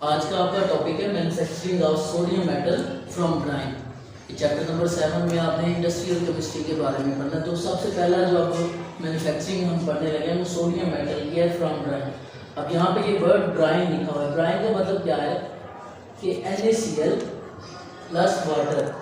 आज का आपका टॉपिक है manufacturing of sodium metal from brine. Chapter number 7 में आपने इंडस्ट्रियल केमिस्ट्री के बारे में पढ़ना। तो सबसे पहला जो अब मैन्युफैक्चरिंग हम पढ़ने लगे हैं वो सोडियम मेटल की है फ्रॉम ब्राइन। अब यहाँ पे ये वर्ड ब्राइन लिखा हुआ है। ब्राइन का मतलब क्या है कि NaCl प्लस वाटर।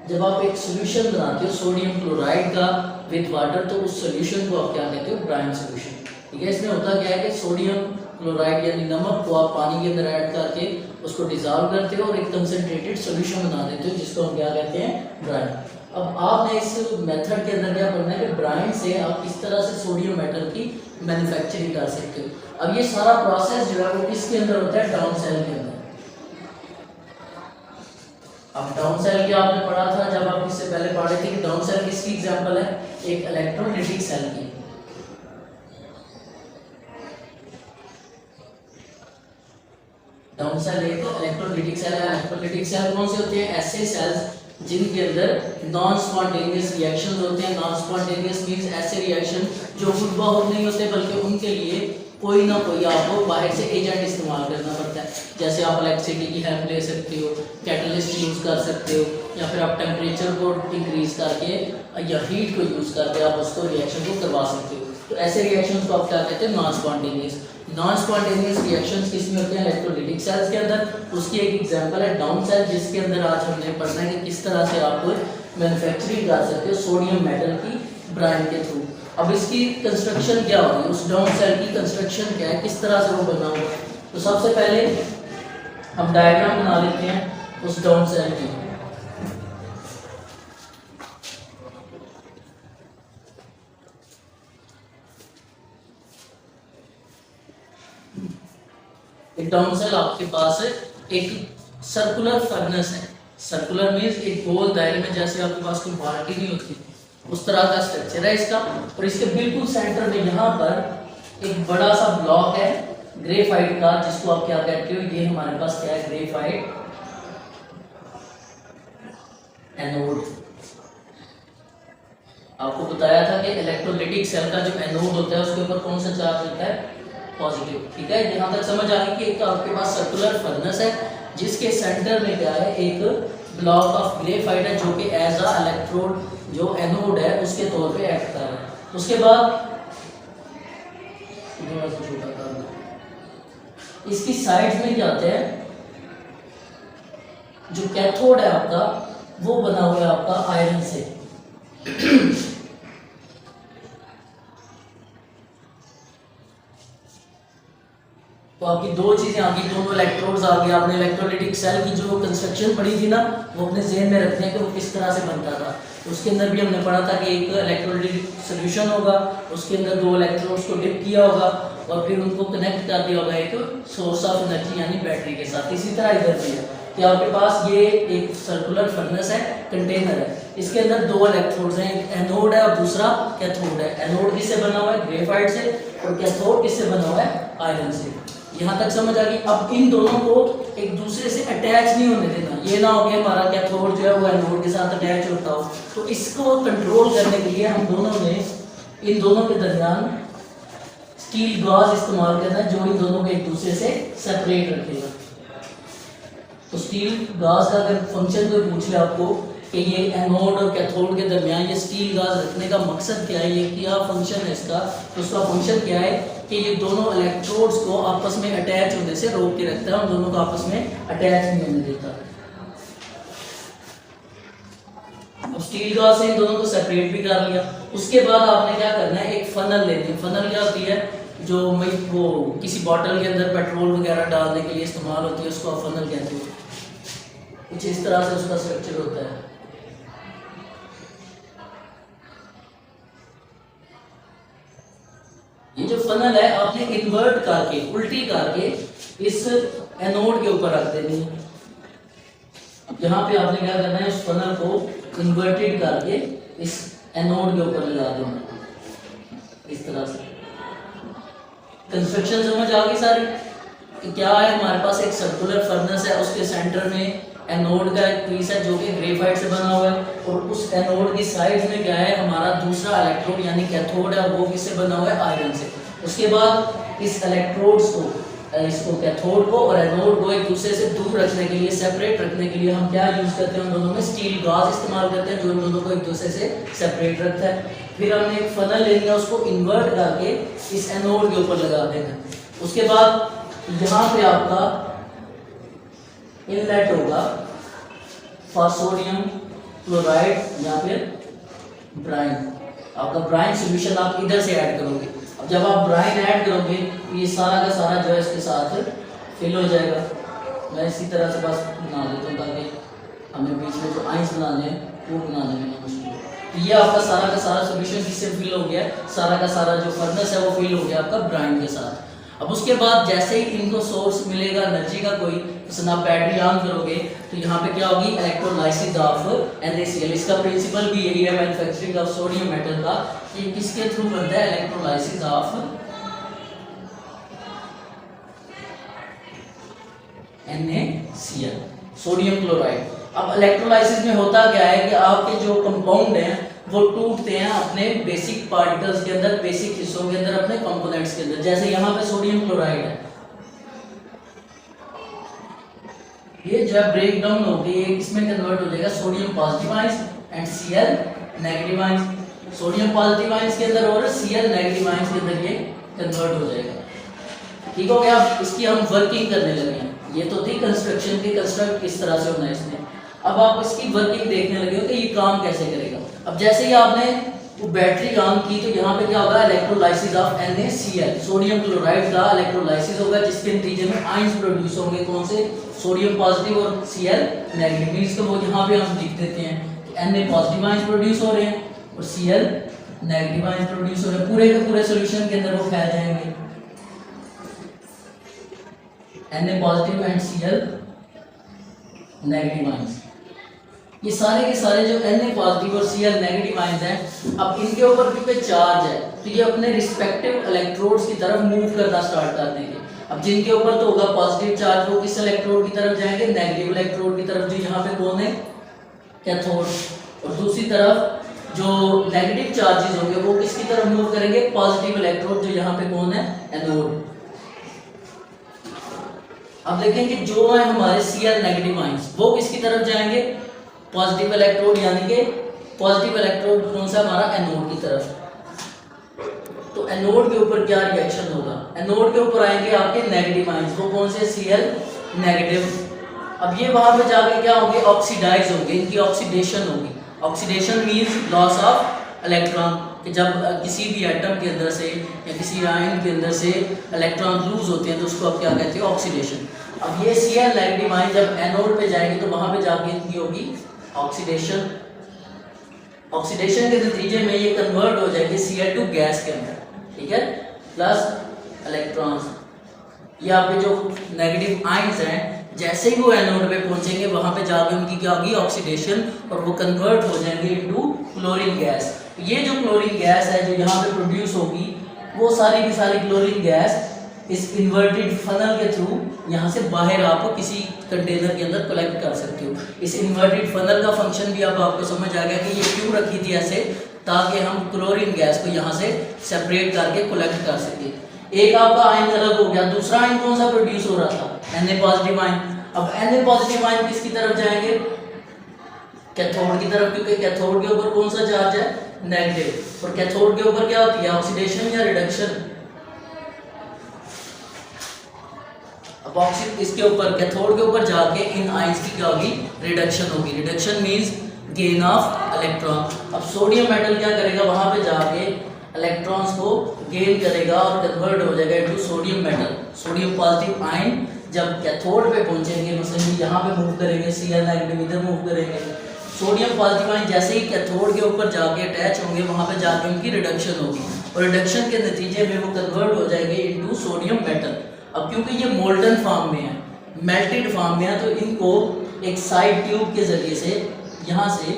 जब आप एक सोल्यूशन बनाते हो सोडियम क्लोराइड का विद वाटर, तो उस सोल्यूशन को आप क्या कहते हो? Brine solution. ठीक है, इसमें होता क्या है कि सोडियम क्लोराइड यानी नमक को आप पानी के अंदर ऐड करके उसको डिजॉल्व करते हो और एक कंसंट्रेटेड सोल्यूशन बना देते हो, जिसको हम क्या कहते हैं? ब्राइन। अब आपने इस मेथड के अंदर क्या करना है कि ब्राइन से आप किस तरह से सोडियम मेटल की मैन्युफैक्चरिंग कर सकते हो। अब ये सारा प्रोसेस जो है वो किसके अंदर होता है? डाउन सेल के अंदर। अब डाउन सेल की आपने पढ़ा था जब आप इससे पहले पढ़ रहे थे कि डाउन सेल किसकी एग्जांपल है? एक इलेक्ट्रोलाइटिक सेल की। डाउन सेल एक इलेक्ट्रोलाइटिक सेल है। इलेक्ट्रोलाइटिक सेल कौन से होते हैं? ऐसे सेल्स जिनके अंदर नॉन स्पॉन्टेनियस रिएक्शंस होते हैं। नॉन स्पॉन्टेनियस मींस ऐसे रिएक्शन जो खुद ब खुद नहीं होते, बल्कि उनके लिए कोई ना कोई आपको बाहर से एजेंट इस्तेमाल करना पड़ता है। जैसे आप इलेक्ट्रिसिटी की हेल्प ले सकते हो, कैटलिस्ट यूज़ कर सकते हो, या फिर आप टेम्परेचर को इंक्रीज करके या हीट को यूज़ करके आप उसको रिएक्शन को करवा सकते हो। तो ऐसे रिएक्शंस को आप क्या कहते हैं? Non spontaneous. Non spontaneous reactions किसमें होते हैं? इलेक्ट्रोलाइटिक सेल्स के अंदर। उसकी एक एग्जांपल है डाउन सेल, जिसके अंदर आज हमने पढ़ना है कि किस तरह से आप मैन्युफैक्चरिंग कर सकते हो सोडियम मेटल की ब्राइन के थ्रू। अब इसकी कंस्ट्रक्शन क्या होगी? उस डाउन सेल की कंस्ट्रक्शन क्या है, किस तरह से वो बना हुआ है? तो सबसे पहले हम डायग्राम बना लेते हैं उस डाउन सेल की। एक डाउन सेल आपके पास है, एक सर्कुलर फर्नेस है। सर्कुलर मींस एक गोल दायरे में, जैसे आपके पास कोई बाल्टी नहीं होती, उस तरह का स्ट्रक्चर है इसका। और इसके बिल्कुल सेंटर में यहाँ पर एक बड़ा सा ब्लॉक है ग्रेफाइट का, जिसको आप क्या कहते हो? ये हमारे पास क्या है? Graphite anode. आपको बताया था कि इलेक्ट्रोलाइटिक सेल का जो एनोड होता है उसके ऊपर कौन सा चार्ज होता है? पॉजिटिव। ठीक है, यहाँ तक समझ आ गई कि एक आपके पास सर्कुलर फर्नेस है जिसके सेंटर में क्या है? एक ब्लॉक ऑफ ग्रेफाइट है जो कि एज अ इलेक्ट्रोड, जो एनोड है, उसके तौर पे एक्ट कर रहा है। उसके बाद इसकी साइड में क्या होते हैं? जो कैथोड है आपका वो बना हुआ है आपका आयरन से। तो आपकी दो चीजें आ गई, दोनों इलेक्ट्रोड्स आ गए। आपने इलेक्ट्रोलाइटिक सेल की जो कंस्ट्रक्शन पढ़ी थी ना, वो अपने ज़हन में रखते हैं कि वो किस तरह से बनता था। उसके अंदर भी हमने पढ़ा था कि एक इलेक्ट्रोलाइटिक सोल्यूशन होगा, उसके अंदर दो इलेक्ट्रोड्स को डिप किया होगा और फिर उनको कनेक्ट कर दिया होगा एक सोर्स ऑफ एनर्जी यानी बैटरी के साथ। इसी तरह इधर भी है कि आपके पास ये एक सर्कुलर फर्नेस है, कंटेनर है, इसके अंदर दो इलेक्ट्रोड्स हैं, एक एनोड है और दूसरा कैथोड है। एनोड किससे बना हुआ है? ग्रेफाइट से। और कैथोड किससे बना हुआ है? आयरन से। यहाँ तक समझ आ गई। अब इन दोनों को एक दूसरे से अटैच नहीं होने देना। ये ना हो कि हमारा कैथोड जो है वो एनोड के साथ अटैच होता हो। तो इसको कंट्रोल करने के लिए हम दोनों ने इन दोनों के दरमियान स्टील गॉज इस्तेमाल करना है, जो इन दोनों को एक दूसरे से सेपरेट रखेगा। तो स्टील गॉज का अगर फंक्शन कोई पूछ ले आपको कि ये एनोड और कैथोड के दरमियान ये स्टील गाज रखने का मकसद क्या है, ये क्या फंक्शन है इसका, तो उसका फंक्शन क्या है कि ये दोनों इलेक्ट्रोड्स को आपस में अटैच होने से रोक के रखता है, उन दोनों को आपस में अटैच नहीं होने देता। अब स्टील गाज से इन दोनों को सेपरेट भी कर लिया। उसके बाद आपने क्या करना है? एक फनल लेनी है। फनल क्या होती है? जो वो किसी बॉटल के अंदर पेट्रोल वगैरह डालने के लिए इस्तेमाल होती है, उसको आप फनल कहते हो। कुछ इस तरह से उसका स्ट्रक्चर होता है। ये जो फनल है आपने इन्वर्ट करके, उल्टी करके इस एनोड के ऊपर रख देनी है। यहाँ पे आपने क्या करना है? उस फनल को इन्वर्टेड करके इस एनोड के ऊपर लगा देना, इस तरह से। कंस्ट्रक्शन समझ आ गई सारी? कि क्या है? हमारे पास एक सर्कुलर फर्नेस है, उसके सेंटर में एनोड का एक पीस है जो कि ग्रेफाइट से बना हुआ है, और उस एनोड की साइड में क्या है? हमारा दूसरा इलेक्ट्रोड यानी कैथोड है, वो किससे बना हुआ है? आयरन से। उसके बाद इस इलेक्ट्रोड्स को इसको कैथोड को और एनोड को एक दूसरे से दूर रखने के लिए, सेपरेट रखने के लिए हम क्या यूज करते हैं, उन दोनों में स्टील गाज इस्तेमाल करते हैं जो इन दोनों को एक दूसरे से सेपरेट रखता है। फिर हमने एक फनल लेंगे, उसको इन्वर्ट करके इस एनोड के ऊपर लगा देंगे। उसके बाद यहाँ पे आपका इनलेट होगा फॉर सोडियम क्लोराइड या फिर ब्राइन। आपका ब्राइन सोल्यूशन आप इधर से ऐड करोगे। अब जब आप ब्राइन ऐड करोगे तो ये सारा का सारा जो है इसके साथ फिल हो जाएगा। मैं इसी तरह से बस बना देता हूँ ताकि हमें बीच में जो आइंस बनाने हैं वो बनाने में ना मुश्किल हो। तो ये आपका सारा का सारा सोल्यूशन किससे फिल हो गया, सारा का सारा जो फर्नेस है वो फिल हो गया आपका ब्राइन के साथ। अब उसके बाद जैसे ही इनको सोर्स मिलेगा एनर्जी का कोई, जैसे आप बैटरी ऑन करोगे तो यहाँ पे क्या होगी, इलेक्ट्रोलाइसिस ऑफ NaCl। इसका प्रिंसिपल भी यही है मैन्युफैक्चरिंग ऑफ सोडियम मेटल का, कि किसके थ्रू बनता है, electrolysis of NaCl, sodium chloride. अब इलेक्ट्रोलाइसिस में होता क्या है कि आपके जो कंपाउंड हैं वो टूटते हैं अपने बेसिक पार्टिकल्स के अंदर, बेसिक हिस्सों के अंदर, अपने कंपोनेंट्स के अंदर। जैसे यहाँ पे सोडियम क्लोराइड है, ये जो है ब्रेक डाउन होके इसमें कन्वर्ट हो जाएगा sodium positive ions and Cl negative ions. Sodium positive ions के अंदर और Cl नेगेटिव आयंस के अंदर ये कन्वर्ट हो जाएगा। ठीक हो गया। अब इसकी हम वर्किंग करने लगे हैं। ये तो थी कंस्ट्रक्शन की, कंस्ट्रक्ट किस तरह से होना है इसमें। अब आप इसकी वर्किंग देखने लगे हो कि ये काम कैसे करेगा। अब जैसे ही आपने वो बैटरी ऑन की तो यहाँ पे क्या होगा, electrolysis of NaCl, sodium chloride का इलेक्ट्रोलाइसिस होगा जिसके नतीजे में आयंस प्रोड्यूस होंगे। कौन से, सोडियम पॉजिटिव और Cl नेगेटिव। मींस वो यहाँ पे हम लिख देते हैं कि Na पॉजिटिव आयंस प्रोड्यूस हो रहे हैं और Cl नेगेटिव आयंस प्रोड्यूस हो रहे हैं। पूरे के पूरे सोल्यूशन के अंदर वो फैल जाएंगे, Na positive and Cl negative ions. ये सारे के सारे जो Na पॉजिटिव और Cl नेगेटिव आयंस हैं, अब इनके ऊपर क्योंकि चार्ज है तो ये अपने रिस्पेक्टिव इलेक्ट्रोड्स की तरफ मूव करना स्टार्ट कर देंगे। अब जिनके ऊपर तो होगा पॉजिटिव चार्ज वो किस इलेक्ट्रोड की तरफ जाएंगे, नेगेटिव इलेक्ट्रोड की तरफ, जो यहाँ पे कौन है, कैथोड। और दूसरी तरफ जो नेगेटिव चार्जेस होंगे वो किसकी तरफ मूव करेंगे, पॉजिटिव इलेक्ट्रोड, जो यहाँ पे कौन है, एनोड। अब देखेंगे जो है हमारे Cl नेगेटिव आयंस वो किसकी तरफ जाएंगे, पॉजिटिव इलेक्ट्रोड, यानी कि पॉजिटिव इलेक्ट्रोड कौन सा हमारा, एनोड की तरफ। तो एनोड के ऊपर क्या रिएक्शन होगा, एनोड के ऊपर आएंगे आपके नेगेटिव आयंस, वो कौन से, Cl नेगेटिव। अब ये वहां पे जाके क्या होंगे, ऑक्सीडाइज होंगे, इनकी ऑक्सीडेशन होगी। Oxidation means loss of electron, कि जब किसी भी एटम के अंदर से या किसी आयन के अंदर से इलेक्ट्रॉन लूज होते हैं तो उसको आप क्या कहते हैं, ऑक्सीडेशन। अब ये Cl नेगेटिव आयन जब एनोड पे जाएंगे तो वहां पे जाके इनकी होगी ऑक्सीडेशन। ऑक्सीडेशन के नतीजे में ये कन्वर्ट हो जाएगी Cl2 गैस के अंदर, ठीक है, प्लस इलेक्ट्रॉन्स। ये आपके जो नेगेटिव आयंस हैं जैसे ही वो एनोड पे पहुंचेंगे वहां पे जाके उनकी क्या होगी, ऑक्सीडेशन, और वो कन्वर्ट हो जाएंगे इनटू क्लोरीन गैस। ये जो क्लोरीन गैस है जो यहाँ पे प्रोड्यूस होगी वो सारी की सारी क्लोरीन गैस इस इन्वर्टेड फनल के थ्रू यहाँ से बाहर आप किसी कंटेनर के अंदर कलेक्ट कर सकते हो। इस इन्वर्टेड फनल का फंक्शन भी अब आपको समझ आ गया कि ये क्यों रखी थी ऐसे, ताकि हम क्लोरीन गैस को यहाँ से सेपरेट करके कलेक्ट कर सके। एक आपका आयन अलग हो गया, दूसरा आयन कौन सा प्रोड्यूस हो रहा था, Na पॉजिटिव आयन। अब Na पॉजिटिव आयन किसकी तरफ जाएंगे, कैथोड की तरफ, क्योंकि कैथोड के ऊपर कौन सा चार्ज है, नेगेटिव। और कैथोड के ऊपर क्या होती है, ऑक्सीडेशन या रिडक्शन। अब इसके ऊपर कैथोड के ऊपर जाके इन आयंस की क्या होगी, रिडक्शन होगी। Reduction means gain of electron. अब सोडियम मेटल क्या करेगा, वहां पे जाके इलेक्ट्रॉन्स को गेन करेगा और कन्वर्ट हो जाएगा into sodium metal. Sodium positive ion जब कैथोड पे पहुंचेंगे, मतलब यहाँ पे मूव करेंगे, Cl नेगेटिव इधर मूव करेंगे, सोडियम पॉजिटिव आयन जैसे ही कैथोड के ऊपर जाके अटैच होंगे वहां पे जाके उनकी रिडक्शन होगी और रिडक्शन के नतीजे में वो कन्वर्ट हो जाएंगे इनटू सोडियम मेटल। अब क्योंकि ये मोल्टन फॉर्म में है, मेल्टेड फॉर्म में है, तो इनको एक साइड ट्यूब के जरिए से यहाँ से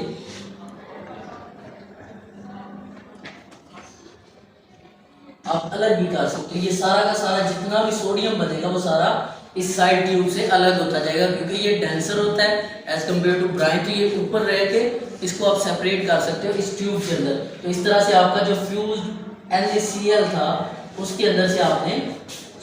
आप अलग भी कर सकते हो। ये सारा का सारा जितना भी सोडियम बनेगा वो सारा इस साइड ट्यूब से अलग होता जाएगा, क्योंकि ये डेंसर होता है एज कम्पेयर टू ब्राइन। तो ये ऊपर रह के इसको आप सेपरेट कर सकते हो इस ट्यूब के अंदर। तो इस तरह से आपका जो फ्यूज NaCl था उसके अंदर से आपने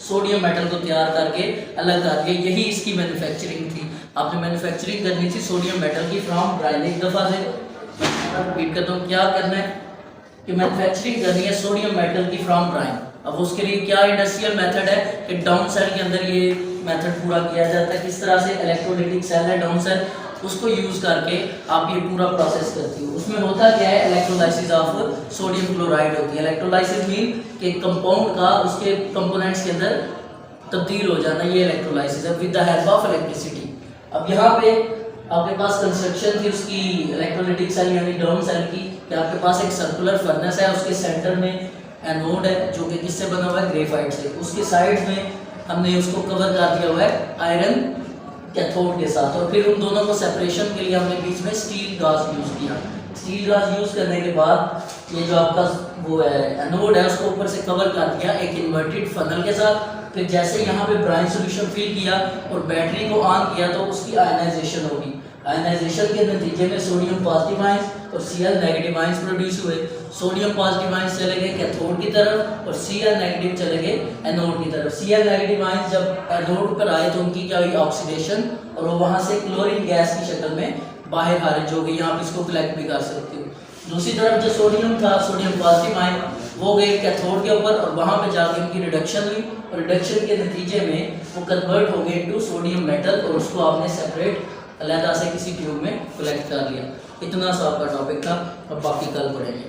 सोडियम मेटल को तैयार करके अलग करके, यही इसकी मैन्युफैक्चरिंग थी। आपने मैन्युफैक्चरिंग करनी थी सोडियम मेटल की फ्रॉम ब्राइन। एक दफ़ा से रिपीट करता हूँ, क्या करना है कि मैन्युफैक्चरिंग करनी है सोडियम मेटल की फ्रॉम ब्राइन। अब उसके लिए क्या इंडस्ट्रियल मेथड है कि डाउन सेल के अंदर ये मेथड पूरा किया जाता है। किस तरह से इलेक्ट्रोलाइटिक सेल है डाउन सेल, उसको यूज़ करके आप ये पूरा प्रोसेस करती हो। उसमें होता क्या है, इलेक्ट्रोलाइसिस ऑफ सोडियम क्लोराइड होती है। इलेक्ट्रोलाइसिस मीन कि कंपाउंड का उसके कंपोनेंट्स के अंदर तब्दील हो जाना, ये इलेक्ट्रोलाइसिस है with the help of electricity. अब यहाँ पे आपके पास कंस्ट्रक्शन थी उसकी इलेक्ट्रोलाइटिक सेल यानी डाउन सेल की, कि आपके पास एक सर्कुलर फर्नेस है, उसके सेंटर में एनोड है जो कि किससे बना हुआ है, ग्रेफाइट से। उसके साइड में हमने उसको कवर कर दिया हुआ है आयरन कैथोड के साथ, और फिर उन दोनों को सेपरेशन के लिए हमने बीच में स्टील गाज यूज़ किया। स्टील गाज यूज़ करने के बाद ये जो आपका वो है एनोड है उसको ऊपर से कवर कर दिया एक इन्वर्टेड फनल के साथ। फिर जैसे यहाँ पे ब्राइन सोल्यूशन फिल किया और बैटरी को ऑन किया तो उसकी आयनाइजेशन होगी। आयनाइजेशन के नतीजे में सोडियम पॉजिटिव आयंस और Cl नेगेटिव आयंस प्रोड्यूस हुए। सोडियम पॉजिटिव आयंस चले गए कैथोड की तरफ और Cl नेगेटिव चले गए एनोड की तरफ। Cl नेगेटिव आयंस जब एनोड पर आए तो उनकी क्या हुई, ऑक्सीडेशन, और वो वहाँ से क्लोरीन गैस की शक्ल में बाहर खारिज हो गई। आप इसको कलेक्ट भी कर सकते हो। दूसरी तरफ जो सोडियम था, सोडियम पॉजिटिव आयन, वो गए कैथोड के ऊपर और वहाँ पे जाके उनकी रिडक्शन हुई, और रिडक्शन के नतीजे में वो कन्वर्ट हो गए टू सोडियम मेटल, और उसको आपने सेपरेट अलहदा से किसी ट्यूब में कलेक्ट कर लिया। इतना सा आपका टॉपिक था, अब बाकी कल पढ़ेंगे।